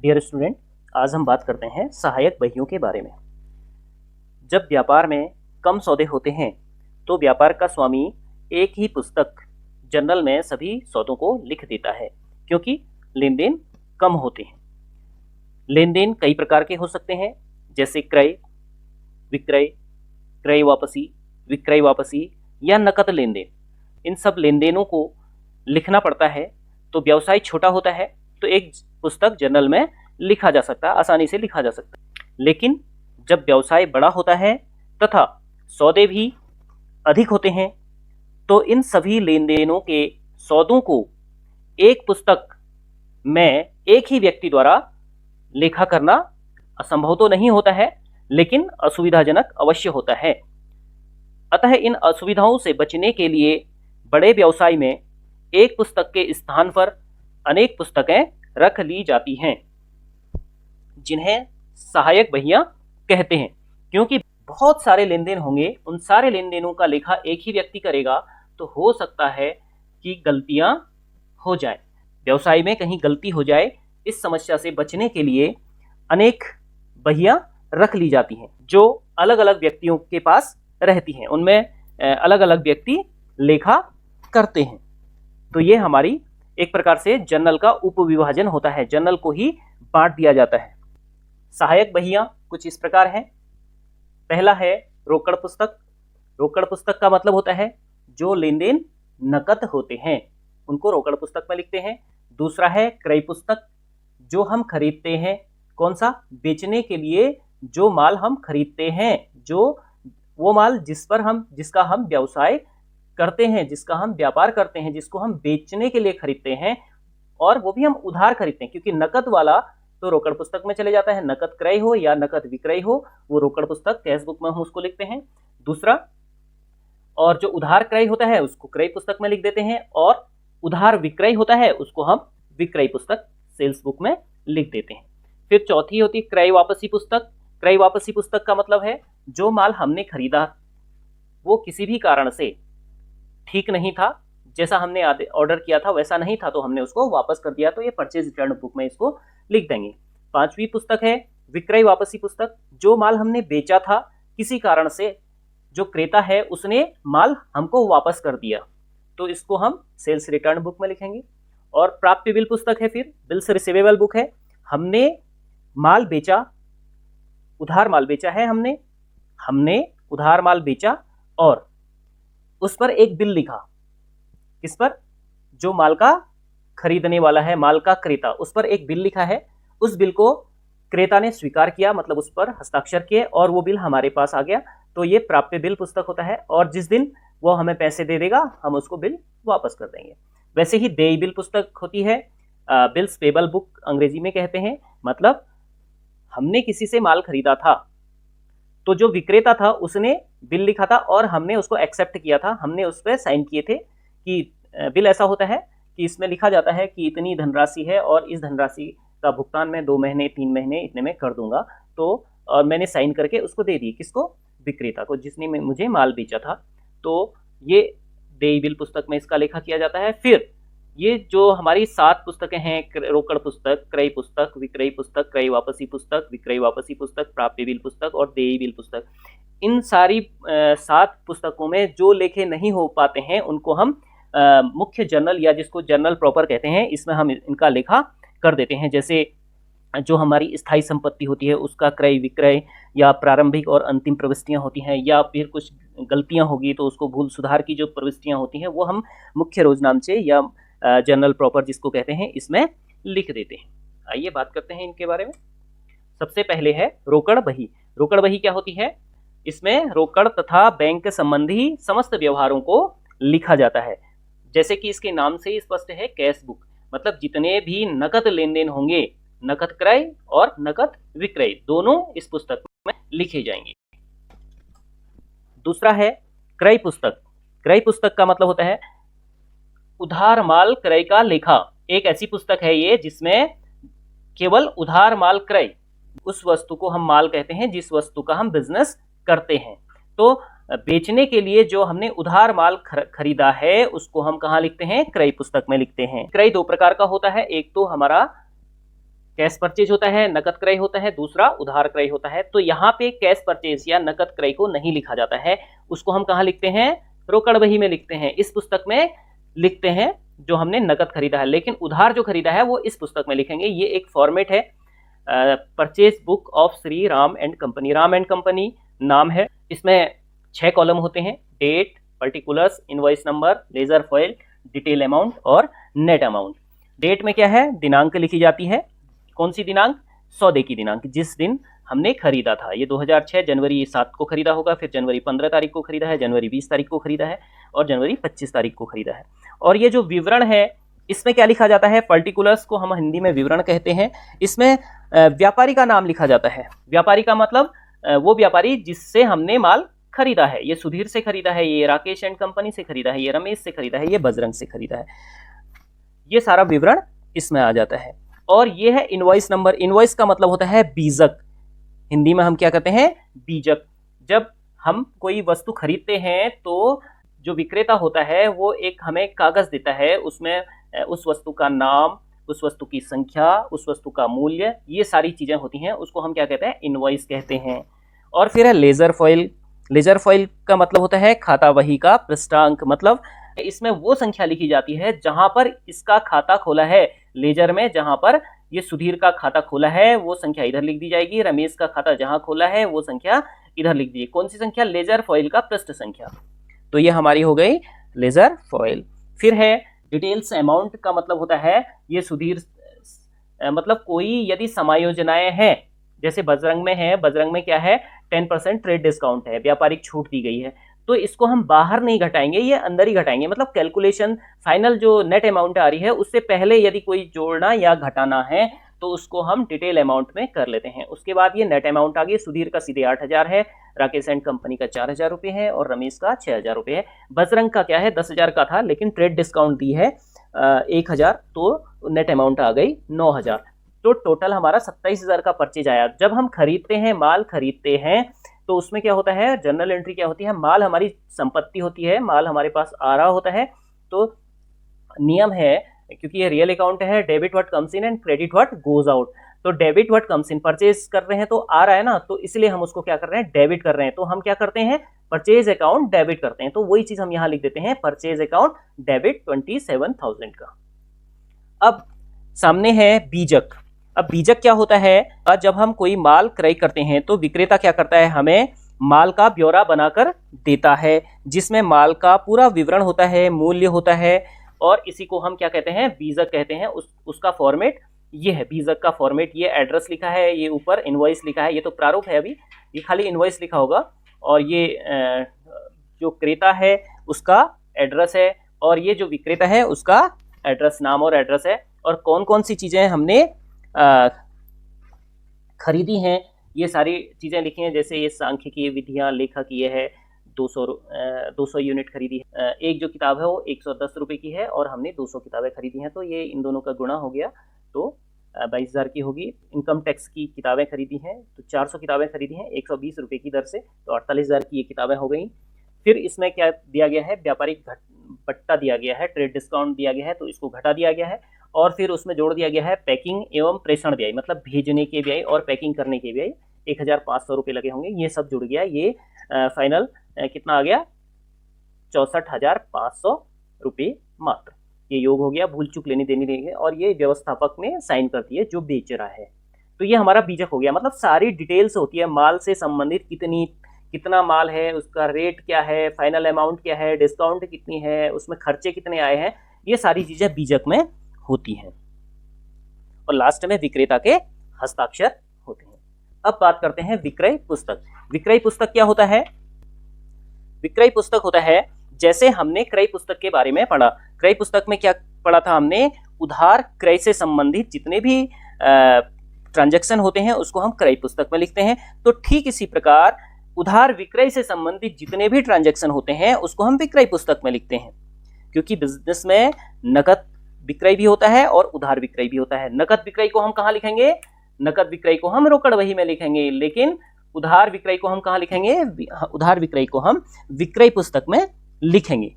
Dear student, आज हम बात करते हैं सहायक बहियों के बारे में। जब व्यापार में कम सौदे होते हैं तो व्यापार का स्वामी एक ही पुस्तक जर्नल में सभी सौदों को लिख देता है, क्योंकि लेन देन कम होते हैं। लेन देन कई प्रकार के हो सकते हैं, जैसे क्रय, विक्रय, क्रय वापसी, विक्रय वापसी या नकद लेन देन। इन सब लेन देनों को लिखना पड़ता है। तो व्यवसाय छोटा होता है तो एक पुस्तक जर्नल में लिखा जा सकता है, आसानी से लिखा जा सकता है। लेकिन जब व्यवसाय बड़ा होता है तथा सौदे भी अधिक होते हैं तो इन सभी लेन देनों के सौदों को एक पुस्तक में एक ही व्यक्ति द्वारा लेखा करना असंभव तो नहीं होता है, लेकिन असुविधाजनक अवश्य होता है। अतः इन असुविधाओं से बचने के लिए बड़े व्यवसाय में एक पुस्तक के स्थान पर अनेक पुस्तकें रख ली जाती हैं, जिन्हें सहायक बहियां कहते हैं। क्योंकि बहुत सारे लेन देन होंगे, उन सारे लेन देनों का लेखा एक ही व्यक्ति करेगा तो हो सकता है कि गलतियां हो जाए, व्यवसाय में कहीं गलती हो जाए। इस समस्या से बचने के लिए अनेक बहियां रख ली जाती हैं, जो अलग अलग व्यक्तियों के पास रहती हैं। उनमें अलग अलग व्यक्ति लेखा करते हैं। तो ये हमारी एक प्रकार से जर्नल का उपविभाजन होता है, जर्नल को ही बांट दिया जाता है। सहायक बहियां कुछ इस प्रकार हैं। पहला है रोकड़ पुस्तक। रोकड़ पुस्तक का मतलब होता है जो लेन देन नकद होते हैं, उनको रोकड़ पुस्तक में लिखते हैं। दूसरा है क्रय पुस्तक, जो हम खरीदते हैं, कौन सा, बेचने के लिए जो माल हम खरीदते हैं, जो वो माल जिसका हम व्यवसाय करते हैं, जिसका हम व्यापार करते हैं, जिसको हम बेचने के लिए खरीदते हैं, और वो भी हम उधार खरीदते हैं। क्योंकि नकद वाला तो रोकड़ पुस्तक में चले जाता है, नकद क्रय हो या नकद विक्रय हो, वो रोकड़ पुस्तक कैश बुक में हम उसको लिखते हैं। दूसरा, और जो उधार क्रय होता है उसको क्रय पुस्तक में लिख देते हैं, और उधार विक्रय होता है उसको हम विक्रय पुस्तक सेल्स बुक में लिख देते हैं। फिर चौथी होती है क्रय वापसी पुस्तक। क्रय वापसी पुस्तक का मतलब है जो माल हमने खरीदा वो किसी भी कारण से ठीक नहीं था, जैसा हमने ऑर्डर किया था वैसा नहीं था, तो हमने उसको वापस कर दिया, तो ये परचेज रिटर्न बुक में इसको लिख देंगे। पांचवी पुस्तक है विक्रय वापसी पुस्तक। जो माल हमने बेचा था किसी कारण से, जो क्रेता है उसने माल हमको वापस कर दिया, तो इसको हम सेल्स रिटर्न बुक में लिखेंगे। और प्राप्य बिल पुस्तक है, फिर बिल्स रिसीवेबल बुक है। हमने माल बेचा, उधार माल बेचा है, हमने उधार माल बेचा और उस पर एक बिल लिखा। किस पर, जो माल का खरीदने वाला है, माल का क्रेता, उस पर एक बिल लिखा है। उस बिल को क्रेता ने स्वीकार किया, मतलब उस पर हस्ताक्षर किए, और वो बिल हमारे पास आ गया, तो ये प्राप्य बिल पुस्तक होता है। और जिस दिन वो हमें पैसे दे देगा हम उसको बिल वापस कर देंगे। वैसे ही देय बिल पुस्तक होती है, बिल्स पेबल बुक अंग्रेजी में कहते हैं। मतलब हमने किसी से माल खरीदा था तो जो विक्रेता था उसने बिल लिखा था और हमने उसको एक्सेप्ट किया था, हमने उस पर साइन किए थे। कि बिल ऐसा होता है कि इसमें लिखा जाता है कि इतनी धनराशि है और इस धनराशि का भुगतान मैं 2 महीने 3 महीने इतने में कर दूंगा, तो और मैंने साइन करके उसको दे दी, किसको, विक्रेता को, जिसने मुझे माल बेचा था। तो ये देय बिल पुस्तक में इसका लेखा किया जाता है। फिर ये जो हमारी 7 पुस्तकें हैं, रोकड़ पुस्तक, क्रय पुस्तक, विक्रय पुस्तक, क्रय वापसी पुस्तक, विक्रय वापसी पुस्तक, प्राप्य बिल पुस्तक और देय बिल पुस्तक, इन सारी 7 पुस्तकों में जो लेखे नहीं हो पाते हैं उनको हम मुख्य जर्नल या जिसको जर्नल प्रॉपर कहते हैं, इसमें हम इनका लेखा कर देते हैं। जैसे जो हमारी स्थायी संपत्ति होती है उसका क्रय विक्रय, या प्रारंभिक और अंतिम प्रविष्टियां होती हैं, या फिर कुछ गलतियां होगी तो उसको भूल सुधार की जो प्रविष्टियां होती हैं वो हम मुख्य रोजनामचे या जर्नल प्रॉपर जिसको कहते हैं इसमें लिख देते हैं। आइए बात करते हैं इनके बारे में। सबसे पहले है रोकड़ बही। रोकड़ बही क्या होती है? इसमें रोकड़ तथा बैंक संबंधी समस्त व्यवहारों को लिखा जाता है। जैसे कि इसके नाम से ही स्पष्ट है, कैश बुक, मतलब जितने भी नकद लेन देन होंगे, नकद क्रय और नकद विक्रय, दोनों इस पुस्तक में लिखे जाएंगे। दूसरा है क्रय पुस्तक। क्रय पुस्तक का मतलब होता है उधार माल क्रय का लेखा। एक ऐसी पुस्तक है ये जिसमें केवल उधार माल क्रय, उस वस्तु को हम माल कहते हैं जिस वस्तु का हम बिजनेस करते हैं। तो बेचने के लिए जो हमने उधार माल खरीदा है उसको हम कहाँ लिखते हैं? क्रय पुस्तक में लिखते हैं। क्रय 2 प्रकार का होता है, एक तो हमारा कैश परचेज होता है, नकद क्रय होता है, दूसरा उधार क्रय होता है। तो यहाँ पे कैश परचेज या नकद क्रय को नहीं लिखा जाता है, उसको हम कहाँ लिखते हैं, रोकड़ बही में लिखते हैं। इस पुस्तक में लिखते हैं जो हमने नकद खरीदा है, लेकिन उधार जो खरीदा है वो इस पुस्तक में लिखेंगे। ये एक फॉर्मेट है, purchase book of Shri Ram and company. Ram and company नाम है। इसमें 6 कॉलम होते हैं, date, particulars, invoice number, ledger folio, detail amount और नेट अमाउंट। डेट में क्या है, दिनांक लिखी जाती है। कौन सी दिनांक, सौदे की दिनांक, जिस दिन हमने खरीदा था। ये 2006 जनवरी 7 को खरीदा होगा, फिर जनवरी 15 तारीख को खरीदा है, जनवरी 20 तारीख को खरीदा है और जनवरी 25 तारीख को खरीदा है। और ये जो विवरण है इसमें क्या लिखा जाता है, पर्टिकुलर्स को हम हिंदी में विवरण कहते हैं। इसमें व्यापारी का नाम लिखा जाता है। व्यापारी का मतलब वो व्यापारी जिससे हमने माल खरीदा है। ये सुधीर से खरीदा है, ये राकेश एंड कंपनी से खरीदा है, ये रमेश से खरीदा है, ये बजरंग से खरीदा है। ये सारा विवरण इसमें आ जाता है। और ये है इनवॉइस नंबर। इनवॉइस का मतलब होता है बीजक। हिंदी में हम क्या कहते हैं, बीजक। जब हम कोई वस्तु खरीदते हैं तो जो विक्रेता होता है वो एक हमें कागज देता है, उसमें उस वस्तु का नाम, उस वस्तु की संख्या, उस वस्तु का मूल्य, ये सारी चीजें होती हैं, उसको हम क्या कहते हैं, इनवॉइस कहते हैं। और फिर है लेजर फॉइल। लेजर फॉइल का मतलब होता है खाता बही का पृष्ठांक। मतलब इसमें वो संख्या लिखी जाती है जहां पर इसका खाता खोला है। लेजर में जहां पर ये सुधीर का खाता खोला है वो संख्या इधर लिख दी जाएगी, रमेश का खाता जहां खोला है वो संख्या इधर लिख दीजिए। कौन सी संख्या, लेजर फॉइल का पृष्ठ संख्या। तो ये हमारी हो गई लेजर फॉइल। फिर है डिटेल्स अमाउंट का मतलब होता है ये सुधीर, मतलब कोई यदि समायोजनाएं हैं, जैसे बजरंग में है, बजरंग में क्या है, 10% ट्रेड डिस्काउंट है, व्यापारिक छूट दी गई है, तो इसको हम बाहर नहीं घटाएंगे, ये अंदर ही घटाएंगे। मतलब कैलकुलेशन फाइनल जो नेट अमाउंट आ रही है उससे पहले यदि कोई जोड़ना या घटाना है तो उसको हम डिटेल अमाउंट में कर लेते हैं। उसके बाद ये नेट अमाउंट आ गई। सुधीर का सीधे 8,000 है, राकेश एंड कंपनी का 4,000 रुपये है और रमेश का 6,000 रुपये है। बजरंग का क्या है, 10,000 का था लेकिन ट्रेड डिस्काउंट दी है 1,000, तो नेट अमाउंट आ गई 9,000। तो टोटल हमारा 27,000 का परचेज आया। जब हम खरीदते हैं, माल खरीदते हैं, तो उसमें क्या होता है, जर्नल एंट्री क्या होती है, माल हमारी संपत्ति होती है, माल हमारे पास आ रहा होता है। तो नियम है, क्योंकि ये रियल अकाउंट है, debit what comes in and credit what goes out. तो debit what comes in, purchase कर रहे हैं तो आ रहा है ना, तो इसलिए हम उसको क्या कर रहे हैं, डेबिट कर रहे हैं। तो हम क्या करते हैं, परचेज अकाउंट डेबिट करते हैं। तो वही चीज हम यहाँ लिख देते हैं, परचेज अकाउंट डेबिट 27,000 का। अब सामने है बीजक। अब बीजक क्या होता है, जब हम कोई माल क्रय करते हैं तो विक्रेता क्या करता है, हमें माल का ब्यौरा बनाकर देता है, जिसमें माल का पूरा विवरण होता है, मूल्य होता है, और इसी को हम क्या कहते हैं, बीजक कहते हैं। उसका फॉर्मेट ये है, बीजक का फॉर्मेट। ये एड्रेस लिखा है, ये ऊपर इनवॉइस लिखा है, ये तो प्रारूप है, अभी ये खाली इनवॉइस लिखा होगा, और ये जो क्रेता है उसका एड्रेस है, और ये जो विक्रेता है उसका एड्रेस, नाम और एड्रेस है। और कौन कौन सी चीजें हमने खरीदी हैं, ये सारी चीजें लिखी हैं। जैसे ये सांख्यिकीय विधियां, लेखक ये है, 200 यूनिट खरीदी है। एक जो किताब है वो 110 रुपये की है और हमने 200 किताबें खरीदी हैं, तो ये इन दोनों का गुणा हो गया तो 22,000 की होगी। इनकम टैक्स की किताबें खरीदी हैं तो 400 किताबें खरीदी हैं 120 रुपये की दर से, तो 48,000 की ये किताबें हो गई। फिर इसमें क्या दिया गया है, व्यापारिक भत्ता दिया गया है, ट्रेड डिस्काउंट दिया गया है, तो इसको घटा दिया गया है। और फिर उसमें जोड़ दिया गया है पैकिंग एवं प्रेषण व्यय, मतलब भेजने के व्यय और पैकिंग करने के व्यय, 1,500 रुपये लगे होंगे, ये सब जुड़ गया। ये फाइनल कितना आ गया, 64,500 रुपये मात्र। ये योग हो गया, भूल चूक लेनी देनी नहीं है, और ये व्यवस्थापक ने साइन कर दिए जो बेच रहा है। तो ये हमारा बीजक हो गया। मतलब सारी डिटेल्स होती है, माल से संबंधित कितना माल है, उसका रेट क्या है, फाइनल अमाउंट क्या है, डिस्काउंट कितनी है, उसमें खर्चे कितने आए हैं, ये सारी चीजें बीजक में होती हैं। और लास्ट में विक्रेता के हस्ताक्षर होते हैं। अब बात करते हैं विक्रय पुस्तक। विक्रय पुस्तक क्या होता है, विक्रय पुस्तक होता है, जैसे हमने क्रय पुस्तक के बारे में पढ़ा, क्रय पुस्तक में क्या पढ़ा था हमने, उधार क्रय से संबंधित जितने भी ट्रांजैक्शन होते हैं उसको हम क्रय पुस्तक में लिखते हैं। तो ठीक इसी प्रकार उधार विक्रय से संबंधित जितने भी ट्रांजैक्शन होते हैं उसको हम विक्रय पुस्तक में लिखते हैं, क्योंकि बिजनेस में नकद विक्रय भी होता है और उधार विक्रय भी होता है। नकद विक्रय को हम कहाँ लिखेंगे, नकद विक्रय को हम रोकड़ बही में लिखेंगे, लेकिन उधार विक्रय को हम कहाँ लिखेंगे, उधार विक्रय को हम विक्रय पुस्तक में लिखेंगे।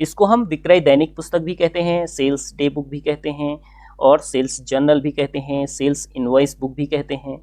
इसको हम विक्रय दैनिक पुस्तक भी कहते हैं, सेल्स डे बुक भी कहते हैं, और सेल्स जर्नल भी कहते हैं, सेल्स इनवॉइस बुक भी कहते हैं।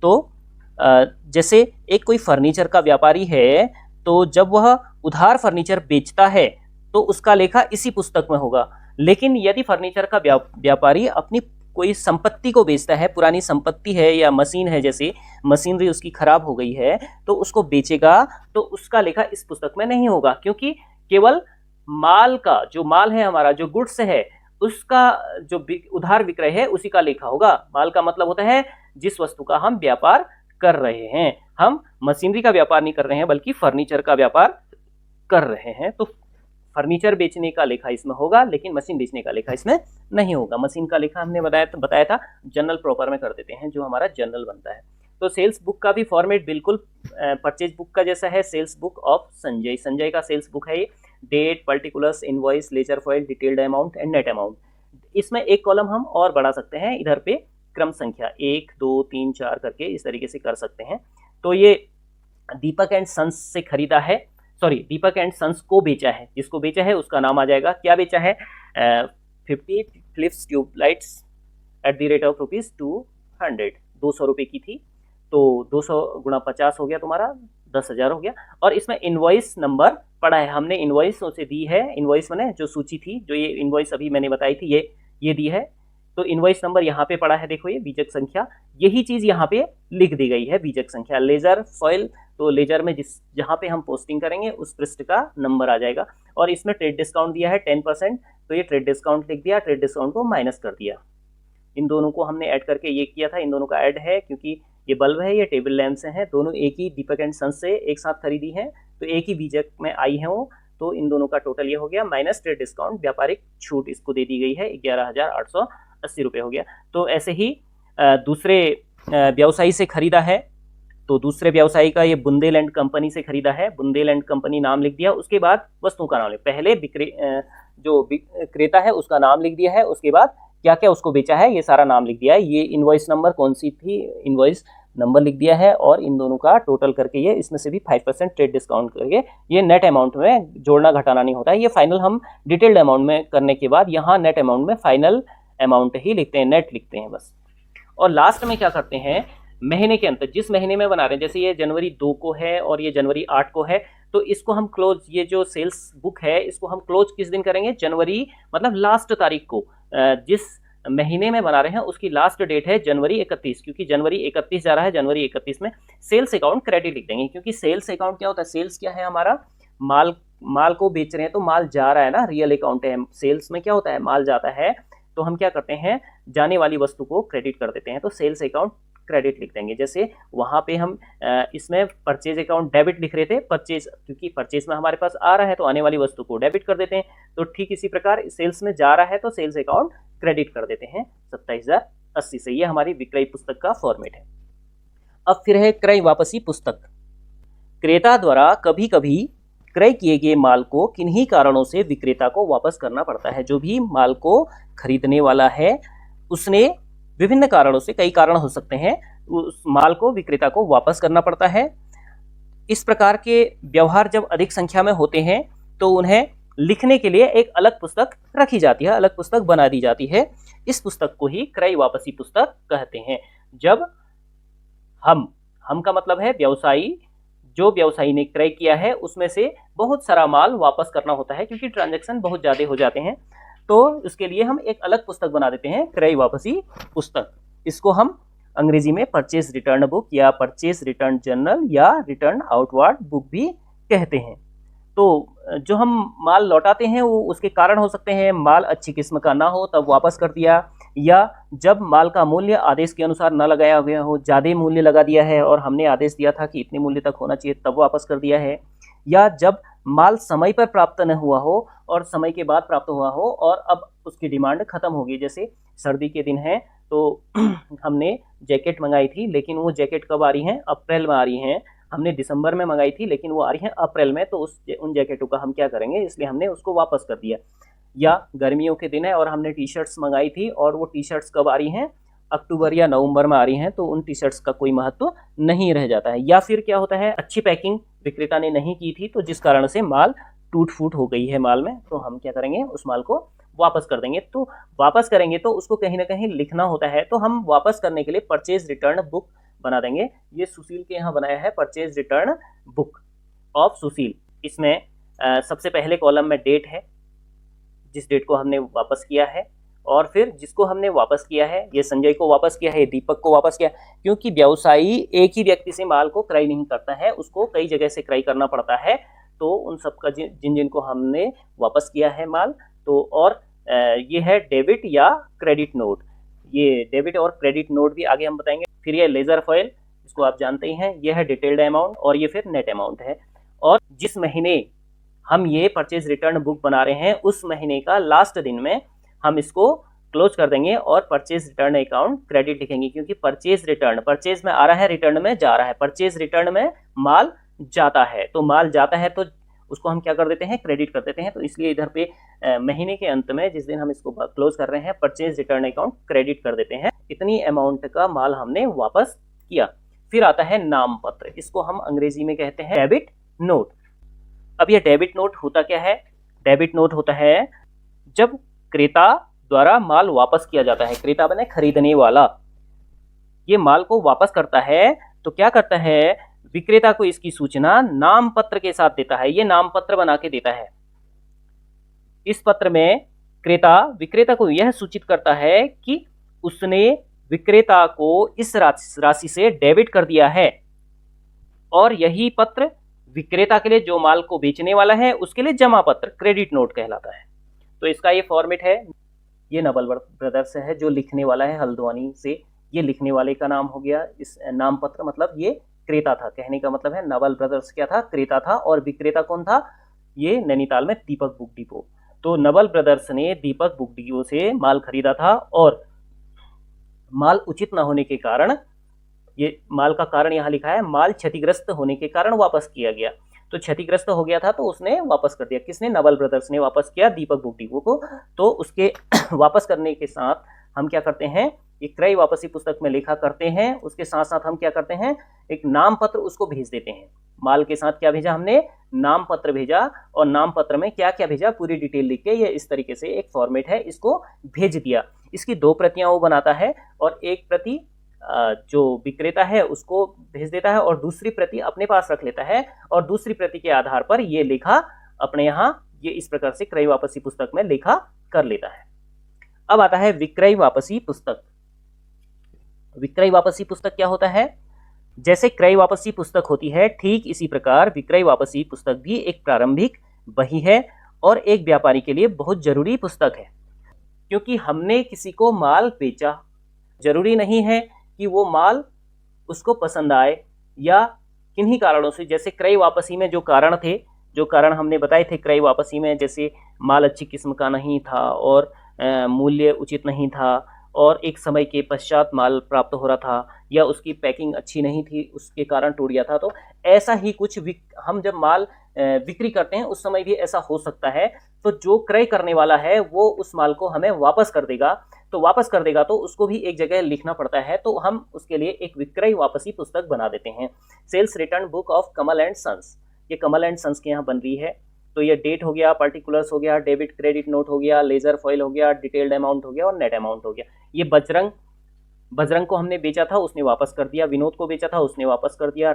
तो जैसे एक कोई फर्नीचर का व्यापारी है, तो जब वह उधार फर्नीचर बेचता है तो उसका लेखा इसी पुस्तक में होगा। लेकिन यदि फर्नीचर का व्यापारी अपनी कोई संपत्ति को बेचता है, पुरानी संपत्ति है या मशीन है, जैसे मशीनरी उसकी खराब हो गई है तो उसको बेचेगा, तो उसका लेखा इस पुस्तक में नहीं होगा, क्योंकि केवल माल का, जो माल है हमारा, जो गुड्स है, उसका जो उधार विक्रय है उसी का लेखा होगा। माल का मतलब होता है जिस वस्तु का हम व्यापार कर रहे हैं। हम मशीनरी का व्यापार नहीं कर रहे हैं बल्कि फर्नीचर का व्यापार कर रहे हैं। तो फर्नीचर बेचने का लेखा इसमें होगा, लेकिन मशीन बेचने का लेखा इसमें नहीं होगा। मशीन का लेखा हमने बताया था जर्नल प्रॉपर में कर देते हैं, जो हमारा जर्नल बनता है। तो सेल्स बुक का भी फॉर्मेट बिल्कुल परचेज बुक का जैसा है। सेल्स बुक ऑफ संजय का सेल्स बुक है ये। Date, particulars, invoice, ledger folio, detailed amount and net amount. इसमें एक कॉलम हम और बढ़ा सकते हैं, इधर पे क्रम संख्या 1 2 3 4 करके इस तरीके से कर सकते हैं। तो ये दीपक एंड सन्स से खरीदा है, सॉरी दीपक एंड सन्स को बेचा है। जिसको बेचा है उसका नाम आ जाएगा, क्या बेचा है, 50 Philips tubelights at the rate of ₹200। 200 रुपये की थी, तो 200 गुणा 50 हो गया तुम्हारा 10,000 हो गया। और इसमें इनवॉइस नंबर पड़ा है, हमने इनवॉइस उसे दी है। इनवॉइस मैंने जो सूची थी, जो ये इनवॉइस अभी मैंने बताई थी, ये दी है। तो इनवॉइस नंबर यहाँ पे पड़ा है, देखो ये बीजक संख्या, यही चीज यहाँ पे लिख दी गई है, बीजक संख्या। लेजर फॉइल, तो लेजर में जहाँ पे हम पोस्टिंग करेंगे उस पृष्ठ का नंबर आ जाएगा। और इसमें ट्रेड डिस्काउंट दिया है 10%, तो ये ट्रेड डिस्काउंट लिख दिया, ट्रेड डिस्काउंट को माइनस कर दिया। इन दोनों को हमने ऐड करके ये किया था, इन दोनों का ऐड है, क्योंकि ये बल्ब है, ये टेबल लैंप से हैं, दोनों एक ही दीपक एंड सन्स से एक साथ खरीदी हैं, तो एक ही बीजक में आई है वो। तो इन दोनों का टोटल ये हो गया, माइनस ट्रेड डिस्काउंट, व्यापारिक छूट इसको दे दी गई है, 11,880 रुपये हो गया। तो ऐसे ही दूसरे व्यवसायी से खरीदा है, तो दूसरे व्यवसायी का ये बुंदेलैंड कंपनी से खरीदा है, बुंदेलैंड कंपनी नाम लिख दिया। उसके बाद वस्तुओं का नाम लिख, पहले जो विक्रेता है उसका नाम लिख दिया है, उसके बाद क्या क्या उसको बेचा है ये सारा नाम लिख दिया है। ये इनवॉइस नंबर कौन सी थी, इनवॉइस नंबर लिख दिया है, और इन दोनों का टोटल करके ये इसमें से भी 5% ट्रेड डिस्काउंट करके ये नेट अमाउंट में जोड़ना घटाना नहीं होता है। ये फाइनल हम डिटेल्ड अमाउंट में करने के बाद यहाँ नेट अमाउंट में फाइनल अमाउंट ही लिखते हैं, नेट लिखते हैं बस। और लास्ट में क्या करते हैं, महीने के अंत, जिस महीने में बना रहे हैं, जैसे ये जनवरी 2 को है और ये जनवरी 8 को है, तो इसको हम क्लोज, ये जो सेल्स बुक है इसको हम क्लोज किस दिन करेंगे, जनवरी मतलब लास्ट तारीख को। जिस महीने में बना रहे हैं उसकी लास्ट डेट है जनवरी 31, क्योंकि जनवरी 31 जा रहा है, जनवरी 31 में सेल्स अकाउंट क्रेडिट लिख देंगे। क्योंकि सेल्स अकाउंट क्या होता है, सेल्स क्या है हमारा, माल को बेच रहे हैं तो माल जा रहा है ना, रियल अकाउंट है। सेल्स में क्या होता है, माल जाता है, तो हम क्या करते हैं, जाने वाली वस्तु को क्रेडिट कर देते हैं, तो सेल्स अकाउंट क्रेडिट लिख देंगे। जैसे वहाँ पे हम इसमें परचेज अकाउंट डेबिट लिख रहे थे, परचेज, क्योंकि परचेज में हमारे पास आ रहा है तो आने वाली वस्तु को डेबिट कर देते हैं। तो ठीक इसी प्रकार सेल्स में जा रहा है तो सेल्स अकाउंट क्रेडिट कर देते हैं 27,080 से। ये हमारी विक्रय पुस्तक का फॉर्मेट है। अब फिर है क्रय वापसी पुस्तक। क्रेता द्वारा कभी कभी क्रय किए गए माल को किन्हीं कारणों से विक्रेता को वापस करना पड़ता है। जो भी माल को खरीदने वाला है उसने विभिन्न कारणों से, कई कारण हो सकते हैं, उस माल को विक्रेता को वापस करना पड़ता है। इस प्रकार के व्यवहार जब अधिक संख्या में होते हैं तो उन्हें लिखने के लिए एक अलग पुस्तक रखी जाती है, अलग पुस्तक बना दी जाती है। इस पुस्तक को ही क्रय वापसी पुस्तक कहते हैं। जब हम का मतलब है व्यवसायी, जो व्यवसायी ने क्रय किया है उसमें से बहुत सारा माल वापस करना होता है, क्योंकि ट्रांजैक्शन बहुत ज़्यादा हो जाते हैं, तो इसके लिए हम एक अलग पुस्तक बना देते हैं, क्रय वापसी पुस्तक। इसको हम अंग्रेजी में परचेज रिटर्न बुक या परचेज रिटर्न जर्नल या रिटर्न आउटवर्ड बुक भी कहते हैं। तो जो हम माल लौटाते हैं वो उसके कारण हो सकते हैं, माल अच्छी किस्म का ना हो तब वापस कर दिया, या जब माल का मूल्य आदेश के अनुसार न लगाया गया हो, ज़्यादा मूल्य लगा दिया है और हमने आदेश दिया था कि इतने मूल्य तक होना चाहिए तब वापस कर दिया है, या जब माल समय पर प्राप्त न हुआ हो और समय के बाद प्राप्त हुआ हो और अब उसकी डिमांड खत्म होगी। जैसे सर्दी के दिन है तो हमने जैकेट मंगाई थी, लेकिन वो जैकेट कब आ रही हैं, अप्रैल में आ रही हैं। हमने दिसंबर में मंगाई थी लेकिन वो आ रही हैं अप्रैल में, तो उन जैकेटों का हम क्या करेंगे, इसलिए हमने उसको वापस कर दिया। या गर्मियों के दिन है और हमने टी शर्ट्स मंगाई थी और वो टी शर्ट्स कब आ रही हैं, अक्टूबर या नवंबर में आ रही हैं, तो उन टी शर्ट्स का कोई महत्व नहीं रह जाता है। या फिर क्या होता है, अच्छी पैकिंग विक्रेता ने नहीं की थी तो जिस कारण से माल टूट फूट हो गई है माल में, तो हम क्या करेंगे, उस माल को वापस कर देंगे। तो वापस करेंगे तो उसको कहीं ना कहीं लिखना होता है, तो हम वापस करने के लिए परचेज रिटर्न बुक बना देंगे। ये सुशील के यहाँ बनाया है परचेज रिटर्न बुक ऑफ सुशील। इसमें सबसे पहले कॉलम में डेट है, जिस डेट को हमने वापस किया है, और फिर जिसको हमने वापस किया है, ये संजय को वापस किया है, दीपक को वापस किया, क्योंकि व्यवसायी एक ही व्यक्ति से माल को क्रय नहीं करता है, उसको कई जगह से क्रय करना पड़ता है। तो उन सबका जिन जिन को हमने वापस किया है माल, तो और ये है डेबिट या क्रेडिट नोट। ये डेबिट और क्रेडिट नोट भी आगे हम बताएंगे। फिर ये लेजर फॉइल, इसको आप जानते ही हैं, ये है डिटेल्ड अमाउंट, और ये फिर नेट अमाउंट है। और जिस महीने हम ये परचेज रिटर्न बुक बना रहे हैं उस महीने का लास्ट दिन में हम इसको क्लोज कर देंगे और परचेज रिटर्न अकाउंट क्रेडिट लिखेंगे, क्योंकि परचेज रिटर्न, परचेज में आ रहा है, रिटर्न में जा रहा है। परचेज रिटर्न में माल जाता है, तो माल जाता है तो उसको हम क्या कर देते हैं, क्रेडिट कर देते हैं। तो इसलिए इधर पे महीने के अंत में जिस दिन हम इसको क्लोज कर रहे हैं, परचेज रिटर्न अकाउंट क्रेडिट कर देते हैं। इतनी अमाउंट का माल हमने वापस किया। फिर आता है नाम पत्र, इसको हम अंग्रेजी में कहते हैं डेबिट नोट। अब यह डेबिट नोट होता क्या है? डेबिट नोट होता है जब क्रेता द्वारा माल वापस किया जाता है, क्रेता बने खरीदने वाला, ये माल को वापस करता है तो क्या करता है, विक्रेता को इसकी सूचना नाम पत्र के साथ देता है। ये नाम पत्र बना के देता है। इस पत्र में क्रेता विक्रेता को यह सूचित करता है कि उसने विक्रेता को इस राशि से डेबिट कर दिया है, और यही पत्र विक्रेता के लिए, जो माल को बेचने वाला है, उसके लिए जमा पत्र क्रेडिट नोट कहलाता है। तो इसका ये फॉर्मेट है। ये नवल ब्रदर्स है जो लिखने वाला है हल्द्वानी से, ये लिखने वाले का नाम हो गया। इस नाम पत्र मतलब ये क्रेता था, कहने का मतलब है नवल ब्रदर्स क्या था, क्रेता था, और विक्रेता कौन था, ये नैनीताल में दीपक बुक डिपो। तो नवल ब्रदर्स ने दीपक बुक डिपो से माल खरीदा था, और माल उचित न होने के कारण, ये माल का कारण यहाँ लिखा है, माल क्षतिग्रस्त होने के कारण वापस किया गया। तो क्षतिग्रस्त हो गया था तो उसने वापस कर दिया। किसने? नवल ब्रदर्स ने वापस किया दीपक बुक डिपो को। तो उसके वापस करने के साथ हम क्या करते हैं, ये क्रय वापसी पुस्तक में लिखा करते हैं। उसके साथ साथ हम क्या करते हैं, एक नाम पत्र उसको भेज देते हैं। माल के साथ क्या भेजा हमने, नाम पत्र भेजा, और नाम पत्र में क्या क्या भेजा पूरी डिटेल लिख के, ये इस तरीके से एक फॉर्मेट है, इसको भेज दिया। इसकी 2 प्रतियां वो बनाता है, और एक प्रति जो विक्रेता है उसको भेज देता है, और दूसरी प्रति अपने पास रख लेता है, और दूसरी प्रति के आधार पर ये लेखा अपने यहाँ, ये इस प्रकार से क्रय वापसी पुस्तक में लेखा कर लेता है। अब आता है विक्रय वापसी पुस्तक। विक्रय वापसी पुस्तक क्या होता है? जैसे क्रय वापसी पुस्तक होती है, ठीक इसी प्रकार विक्रय वापसी पुस्तक भी एक प्रारंभिक बही है, और एक व्यापारी के लिए बहुत जरूरी पुस्तक है। क्योंकि हमने किसी को माल बेचा, जरूरी नहीं है कि वो माल उसको पसंद आए, या किन्हीं कारणों से, जैसे क्रय वापसी में जो कारण थे, जो कारण हमने बताए थे क्रय वापसी में, जैसे माल अच्छी किस्म का नहीं था, और मूल्य उचित नहीं था, और एक समय के पश्चात माल प्राप्त हो रहा था, या उसकी पैकिंग अच्छी नहीं थी, उसके कारण टूट गया था। तो ऐसा ही कुछ हम जब माल बिक्री करते हैं उस समय भी ऐसा हो सकता है। तो जो क्रय करने वाला है वो उस माल को हमें वापस कर देगा, तो उसको भी एक जगह लिखना पड़ता है। तो हम उसके लिए एक विक्रय वापसी पुस्तक बना देते हैं। Sales return book of Kamal and sons, ये कमल एंड सन्स के यहाँ बन रही है। तो ये डेट हो गया, पर्टिकुलर्स हो गया, डेबिट क्रेडिट नोट हो गया, लेजर फॉइल हो गया, डिटेल्ड अमाउंट हो गया, और नेट अमाउंट हो गया। ये बजरंग को हमने बेचा था, उसने वापस कर दिया। विनोद को बेचा था, उसने वापस कर दिया।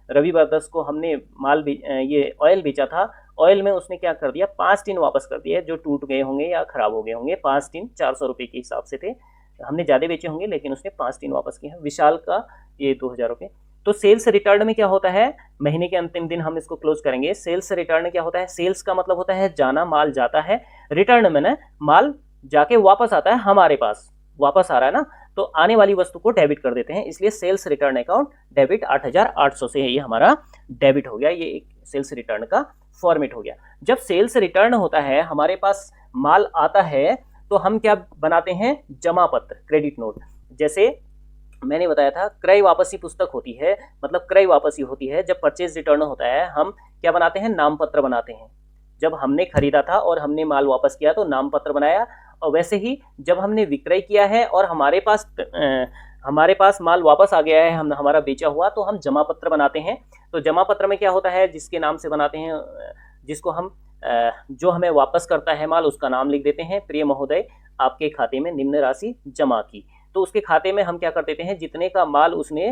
रवि ब्रदर्स को हमने माल ये ऑयल बेचा था, ऑयल में उसने क्या कर दिया, 5 टिन वापस कर दिया, जो टूट गए होंगे या खराब हो गए होंगे। 5 टिन 400 रुपये के हिसाब से थे, हमने ज़्यादा बेचे होंगे, लेकिन उसने 5 टिन वापस किए हैं। विशाल का ये 2000 रुपये। तो सेल्स रिटर्न में क्या होता है, महीने के अंतिम दिन हम इसको क्लोज करेंगे। सेल्स रिटर्न क्या होता है, सेल्स का मतलब होता है जाना, माल जाता है। रिटर्न में ना माल जाके वापस आता है, हमारे पास वापस आ रहा है ना, तो आने वाली वस्तु को डेबिट कर देते हैं। इसलिए सेल्स रिटर्न अकाउंट डेबिट 8800 से ये हमारा डेबिट हो गया। ये एक सेल्स रिटर्न का फॉर्मेट हो गया। जब सेल्स रिटर्न होता है, हमारे पास माल आता है, तो हम क्या बनाते हैं, जमा पत्र क्रेडिट नोट। जैसे मैंने बताया था क्रय वापसी पुस्तक होती है, मतलब क्रय वापसी होती है। जब परचेज रिटर्न होता है, हम क्या बनाते हैं, नाम पत्र बनाते हैं। जब हमने खरीदा था और हमने माल वापस किया तो नाम पत्र बनाया, और वैसे ही जब हमने विक्रय किया है और हमारे पास माल वापस आ गया है, हमारा बेचा हुआ, तो हम जमा पत्र बनाते हैं। तो जमा पत्र में क्या होता है, जिसके नाम से बनाते हैं, जिसको हम जो हमें वापस करता है माल उसका नाम लिख देते हैं। प्रिय महोदय, आपके खाते में निम्न राशि जमा की। तो उसके खाते में हम क्या कर देते हैं, जितने का माल उसने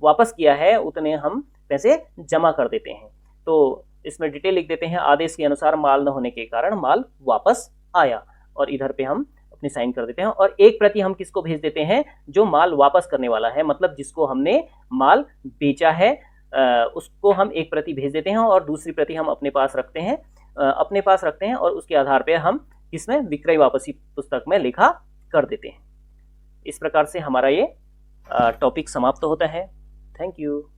वापस किया है उतने हम पैसे जमा कर देते हैं। तो इसमें डिटेल लिख देते हैं, आदेश के अनुसार माल न होने के कारण माल वापस आया, और इधर पे हम अपनी साइन कर देते हैं। और एक प्रति हम किसको भेज देते हैं, जो माल वापस करने वाला है, मतलब जिसको हमने माल बेचा है उसको हम एक प्रति भेज देते हैं, और दूसरी प्रति हम अपने पास रखते हैं, और उसके आधार पर हम इसमें विक्रय वापसी पुस्तक में लिखा कर देते हैं। इस प्रकार से हमारा ये टॉपिक समाप्त होता है। Thank you.